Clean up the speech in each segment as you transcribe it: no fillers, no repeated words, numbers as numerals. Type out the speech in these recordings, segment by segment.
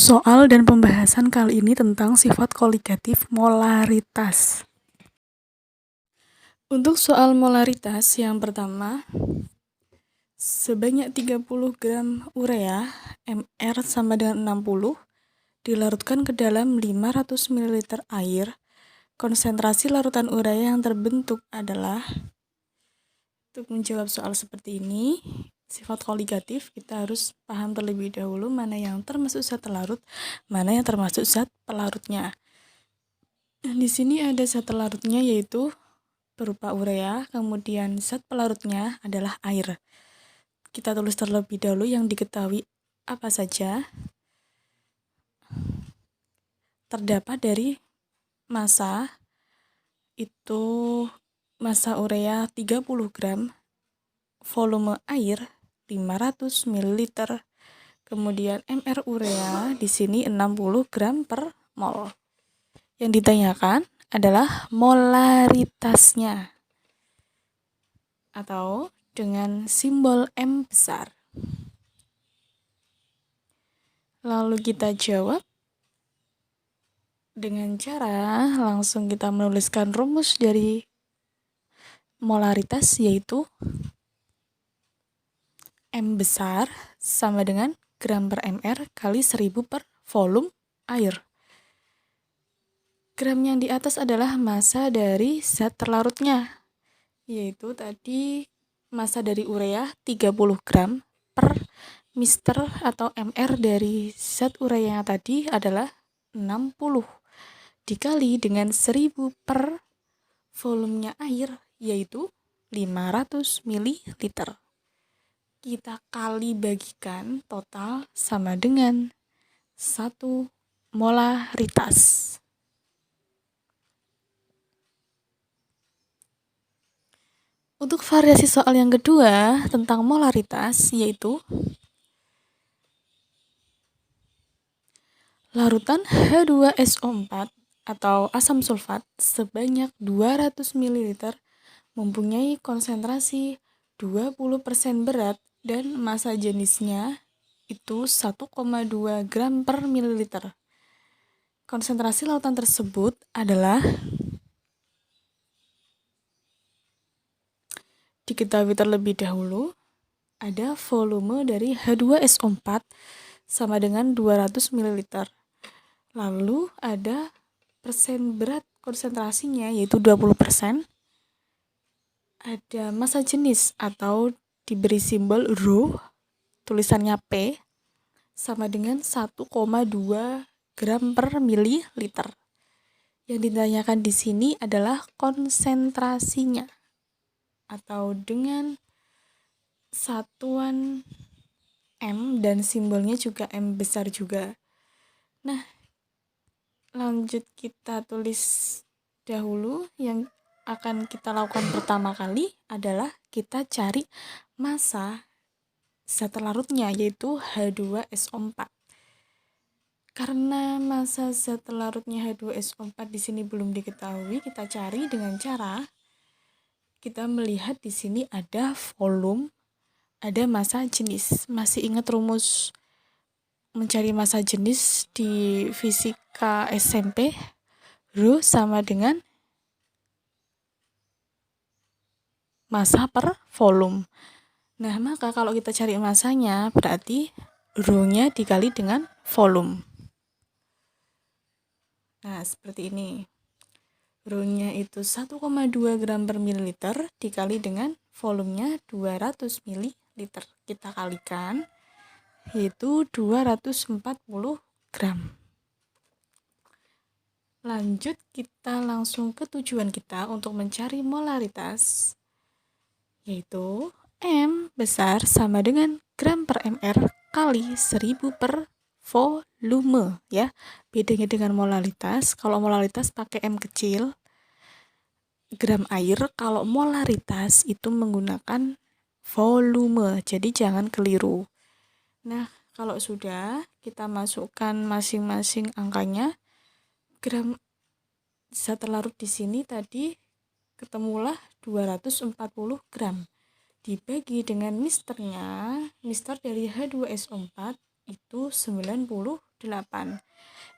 Soal dan pembahasan kali ini tentang sifat koligatif molaritas. Untuk soal molaritas yang pertama, sebanyak 30 gram urea MR sama dengan 60 dilarutkan ke dalam 500 ml air. Konsentrasi larutan urea yang terbentuk adalah, untuk menjawab soal seperti ini, sifat koligatif kita harus paham terlebih dahulu mana yang termasuk zat larut, mana yang termasuk zat pelarutnya. Di sini ada zat larutnya yaitu berupa urea, kemudian zat pelarutnya adalah air. Kita tulis terlebih dahulu yang diketahui apa saja. Terdapat dari massa, itu massa urea 30 gram, volume air 500 ml, kemudian MR urea di sini 60 gram per mol. Yang ditanyakan adalah molaritasnya atau dengan simbol M besar. Lalu kita jawab dengan cara langsung kita menuliskan rumus dari molaritas, yaitu M besar sama dengan gram per MR kali 1000 per volume air. Gram yang di atas adalah massa dari zat terlarutnya, yaitu tadi massa dari urea 30 gram per mister atau MR dari zat urea yang tadi adalah 60 dikali dengan 1000 per volumenya air yaitu 500 ml. Kita kali bagikan total sama dengan 1 molaritas. Untuk variasi soal yang kedua tentang molaritas yaitu larutan H2SO4 atau asam sulfat sebanyak 200 ml mempunyai konsentrasi 20% berat dan massa jenisnya itu 1,2 gram per mililiter. Konsentrasi lautan tersebut adalah diketahui terlebih dahulu. Ada volume dari H2SO4 sama dengan 200 ml. Lalu ada persen berat konsentrasinya yaitu 20%. Ada massa jenis atau diberi simbol Rho, tulisannya P, sama dengan 1,2 gram per mililiter. Yang ditanyakan di sini adalah konsentrasinya atau dengan satuan M dan simbolnya juga M besar juga. Nah, lanjut kita tulis dahulu. Yang akan kita lakukan pertama kali adalah kita cari massa zat larutnya yaitu H2SO4. Karena massa zat larutnya H2SO4 di sini belum diketahui, kita cari dengan cara kita melihat di sini ada volume, ada massa jenis. Masih ingat rumus mencari massa jenis di fisika SMP? Rho sama dengan massa per volume. Nah, maka kalau kita cari massanya berarti Rho-nya dikali dengan volume. Nah, seperti ini. Rho-nya itu 1,2 gram per mililiter dikali dengan volumenya 200 mililiter. Kita kalikan yaitu 240 gram. Lanjut kita langsung ke tujuan kita untuk mencari molaritas, yaitu M besar sama dengan gram per MR kali 1000 per volume ya. Bedanya dengan molaritas, kalau molaritas pakai M kecil, gram air, kalau molaritas itu menggunakan volume, jadi jangan keliru. Nah, kalau sudah kita masukkan masing-masing angkanya, gram zat larut di sini tadi ketemulah 240 gram. Dibagi dengan misternya, mister dari H2SO4 itu 98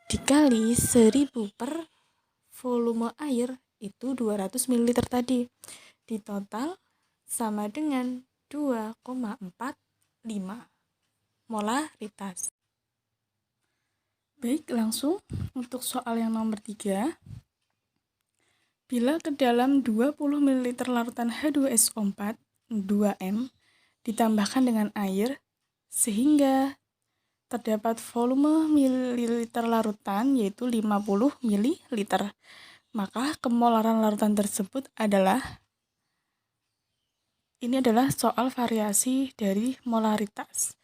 dikali 1000 per volume air itu 200 ml tadi. Di total sama dengan 2,45 molaritas. Baik, langsung untuk soal yang nomor 3. Bila ke dalam 20 ml larutan H2SO4 2M ditambahkan dengan air sehingga terdapat volume mililiter larutan yaitu 50 ml, maka kemolaran larutan tersebut adalah, ini adalah soal variasi dari molaritas.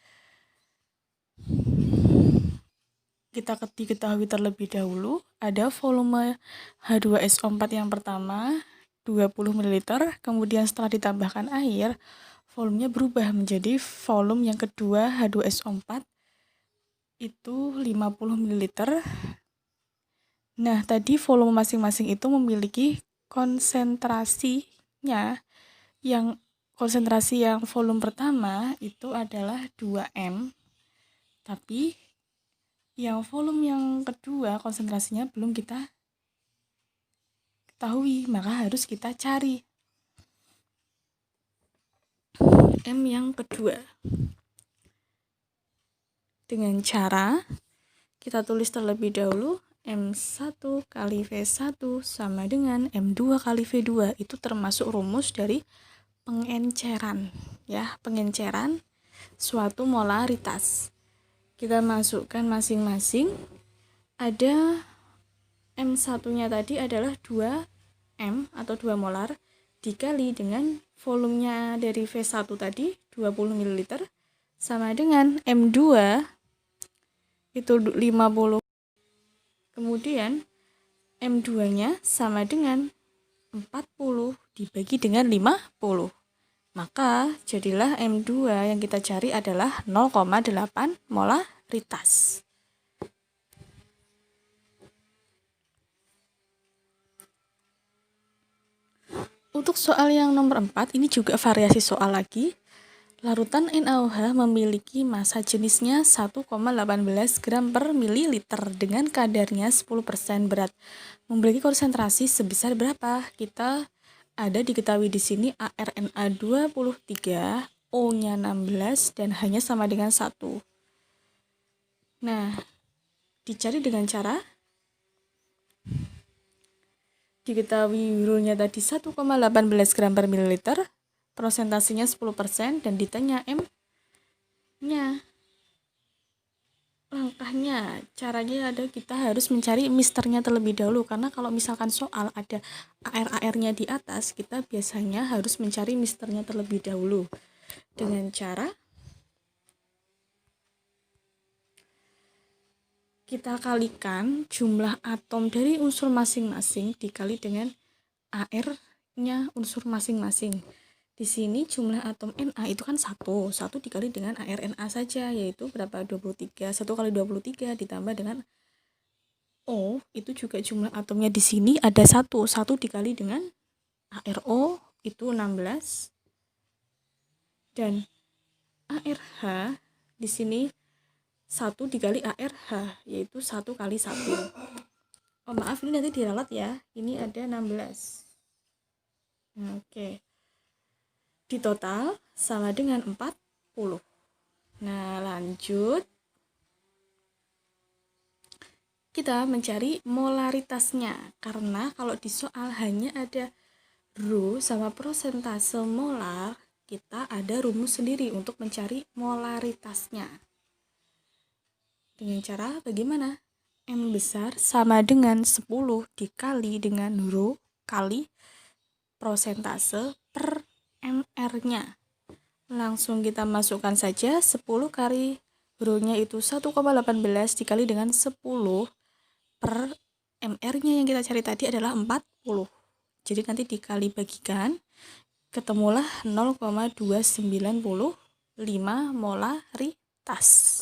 Kita diketahui terlebih dahulu ada volume H2SO4 yang pertama 20 ml, kemudian setelah ditambahkan air volumenya berubah menjadi volume yang kedua H2SO4 itu 50 ml. Nah, tadi volume masing-masing itu memiliki konsentrasinya. Yang konsentrasi yang volume pertama itu adalah 2M. Tapi yang volume yang kedua konsentrasinya belum kita ketahui, maka harus kita cari M yang kedua. Dengan cara kita tulis terlebih dahulu M1 kali V1 sama dengan M2 kali V2. Itu termasuk rumus dari pengenceran, ya, pengenceran suatu molaritas. Kita masukkan masing-masing. Ada M1-nya tadi adalah 2M atau 2 molar dikali dengan volumenya dari V1 tadi 20 ml sama dengan M2 itu 50. Kemudian M2-nya sama dengan 40 dibagi dengan 50. Maka jadilah M2 yang kita cari adalah 0,8 molaritas. Untuk soal yang nomor 4, ini juga variasi soal lagi. Larutan NaOH memiliki massa jenisnya 1,18 gram per mililiter dengan kadarnya 10% berat. Memiliki konsentrasi sebesar berapa? Kita ada diketahui di sini ARNA 23, O-nya 16 dan H-nya sama dengan 1. Nah, dicari dengan cara diketahui rho-nya tadi 1,18 gram per mililiter, prosentasinya 10% dan ditanya M-nya. Langkahnya, caranya ada kita harus mencari misternya terlebih dahulu, karena kalau misalkan soal ada AR-AR-nya di atas, kita biasanya harus mencari misternya terlebih dahulu. Dengan cara kita kalikan jumlah atom dari unsur masing-masing dikali dengan AR-nya unsur masing-masing. Di sini jumlah atom Na itu kan 1 dikali dengan ARNA saja, yaitu berapa? 23. 1 kali 23 ditambah dengan O, itu juga jumlah atomnya di sini ada 1 dikali dengan ARO itu 16. Dan ARH di sini 1 dikali ARH, yaitu 1 kali 1. Oh maaf, ini nanti diralat ya. Ini ada 16. Nah, oke. Di total sama dengan 40. Nah, lanjut. Kita mencari molaritasnya. Karena kalau di soal hanya ada rho sama prosentase molar, kita ada rumus sendiri untuk mencari molaritasnya. Dengan cara bagaimana? M besar sama dengan 10 dikali dengan rho kali prosentase per MR-nya. Langsung kita masukkan saja 10 kali rho-nya itu 1,18 dikali dengan 10 per MR-nya yang kita cari tadi adalah 40. Jadi nanti dikali bagikan, ketemulah 0,295 molaritas.